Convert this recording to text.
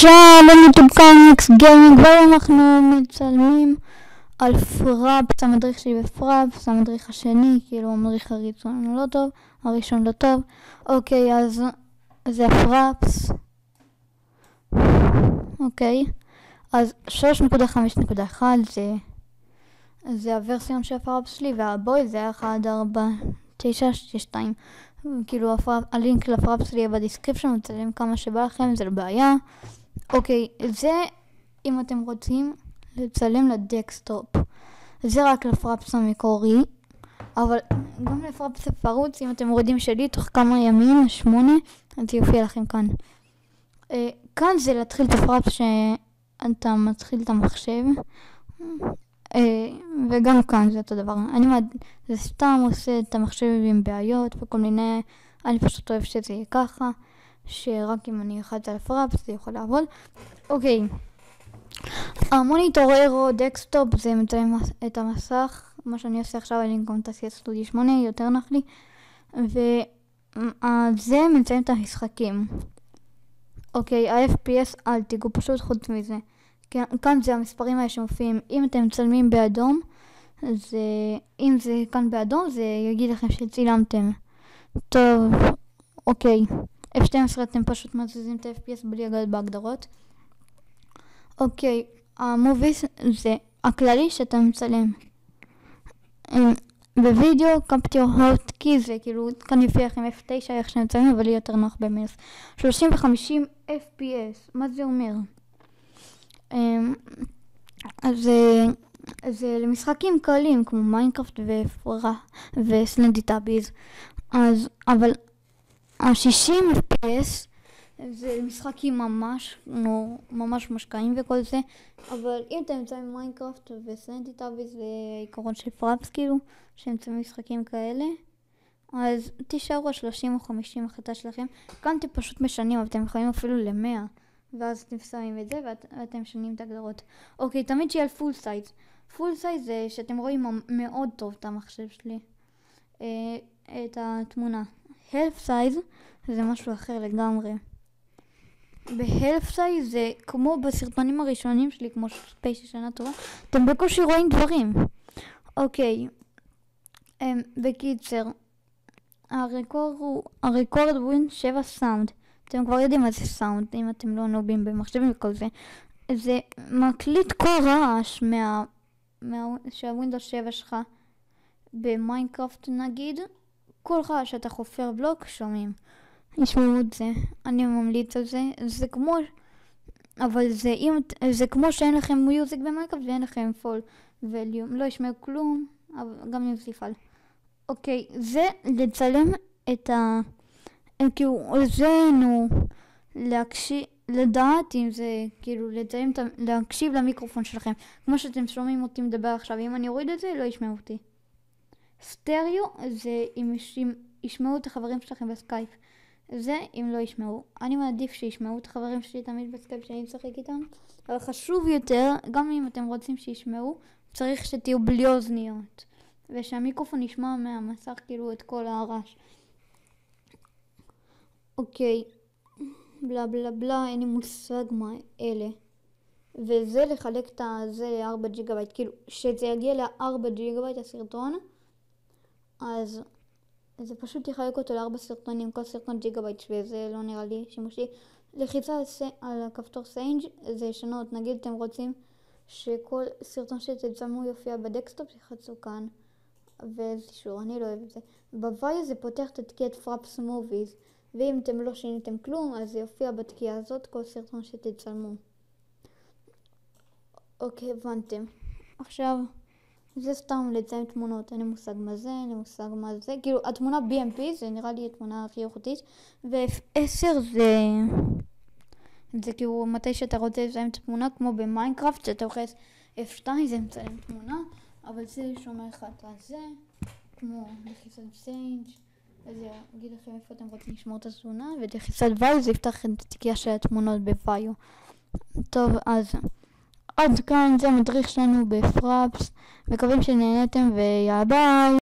שלום יוטיוב קומיקס גיימינג, והיום אנחנו מצלמים על פראפס, המדריך שלי בפראפס, המדריך השני, כאילו המדריך הראשון לא טוב. אוקיי, אז זה הפראפס. אוקיי, אז 3.5.1 זה הוורסיון של הפראפס שלי, והבוי זה 1.4.9.2. כאילו הלינק לפראפס שלי יהיה בדיסקריפשן, מצלם כמה שבא לכם, זה לא בעיה. אוקיי, זה אם אתם רוצים לצלם לדקסטופ, זה רק לפראפס המקורי, אבל גם לפראפס הפרוץ, אם אתם מורידים שלי תוך כמה ימים, 8, אז זה יופיע לכם כאן. כאן זה להתחיל את הפראפס שאתה מתחיל את המחשב, וגם כאן זה אותו דבר. זה סתם עושה את המחשב עם בעיות וכל מיני, אני פשוט אוהב שזה יהיה ככה, שרק אם אני אחת על הפראפס זה יכול לעבוד. אוקיי, המוניטור אירו דקסטופ זה מצלם את המסך, מה שאני עושה עכשיו אני גם תעשיית סטודיו 8, יותר נח לי, וזה מצלם את המשחקים. אוקיי, ה-FPS אל תיגעו פשוט חוץ מזה. כאן זה המספרים האלה שמופיעים. אם אתם מצלמים באדום, אם זה כאן באדום זה יגיד לכם שצילמתם. טוב, אוקיי, F12 אתם פשוט מזיזים את ה-FPS בלי לגעת בהגדרות. אוקיי, המוביס זה הכללי שאתה מצלם. בווידאו קפטור הוטקי זה כאילו כאן יופיע לכם F9 איך שאני מצלם, אבל יהיה יותר נוח במינוס 30 ו-50 FPS. מה זה אומר? אז זה למשחקים קלים כמו מיינקראפט וסלנדי טאביז, אבל ה-60 FPS זה משחקים ממש משקעים וכל זה, אבל אם אתם מצלמים מיינקראפט וסלנדי טאביז זה עיקרון של פראפס, כאילו שהם מצלמים משחקים כאלה, אז תישארו 30 או 50 החלטה שלכם. כאן אתם פשוט משנים, אבל אתם יכולים אפילו ל-100, ואז אתם שמים את זה ואתם משנים את הגדרות. אוקיי, תמיד שיהיה על פול סייז. פול סייז זה שאתם רואים מאוד טוב את המחשב שלי, את התמונה. הלף סייז זה משהו אחר לגמרי. בהלף סייז זה כמו בסרטונים הראשונים שלי, כמו ספייס שנה טובה, אתם בקושי רואים דברים. אוקיי, בקיצר, הרקורד ווין 7 סאונד. אתם כבר יודעים מה זה סאונד, אם אתם לא נובים במחשבים וכל זה. זה מקליט כל רעש שהווינדוס 7 שלך במיינקראפט נגיד. כל רעש שאתה חופר בלוק שומעים. ישמעו את זה, אני ממליץ על זה. זה כמו, אבל זה כמו שאין לכם מיוזיק במיינקראפט ואין לכם פול וליום. לא ישמעו כלום, אבל גם אם זה יפעל. אוקיי, זה לצלם את כאילו זה לדעת אם זה כאילו לצלם, להקשיב למיקרופון שלכם כמו שאתם שומעים אותי מדבר עכשיו. אם אני אוריד את זה לא ישמעו אותי. סטריאו זה אם ישמעו את החברים שלכם בסקייפ, זה אם לא ישמעו. אני מעדיף שישמעו את החברים שלי תמיד בסקייפ שאני משחק איתם, אבל חשוב יותר, גם אם אתם רוצים שישמעו צריך שתהיו בלי אוזניות ושהמיקרופון ישמע מהמסך כאילו את כל הרעש. אוקיי, בלה בלה בלה, אין לי מושג מה אלה. וזה לחלק את זה ל-4 ג'יגה-בייט, כאילו שזה יגיע ל-4 ג'יגה-בייט הסרטון, אז זה פשוט יחלק אותו ל-4 סרטונים, כל סרטון ג'יגה-בייט, וזה לא נראה לי שימושי. לחיצה על הכפתור סיינג' זה ישנות, נגיד אתם רוצים שכל סרטון שתצלמו יופיע בדקסטופ, יחצו כאן, וזה שור, אני לא אוהב את זה. בוויה זה פותח את התקיעת פראפס מוביז, ואם אתם לא שיניתם כלום, אז זה יופיע בתקיעה הזאת כל סרטון שתצלמו. אוקיי, הבנתם. עכשיו, זה סתם לצלם תמונות, אין לי מושג מה זה, אין לי מושג מה זה. כאילו, התמונה BMP זה נראה לי התמונה הכי איכותית, ו-F10 זה כאילו מתי שאתה רוצה לצלם תמונה, כמו במיינקראפט, שאתה לוחץ F2 זה מצלם תמונה, אבל זה שומר לך את זה, כמו לחיצת סיינג'. אז אגיד לכם איפה אתם רוצים לשמור את התמונה, ולחיצת ויו זה יפתח את התיקייה של התמונות בוויו. טוב, אז עד כאן זה המדריך שלנו בפראפס, מקווים שנהנתם ויאללה ביי.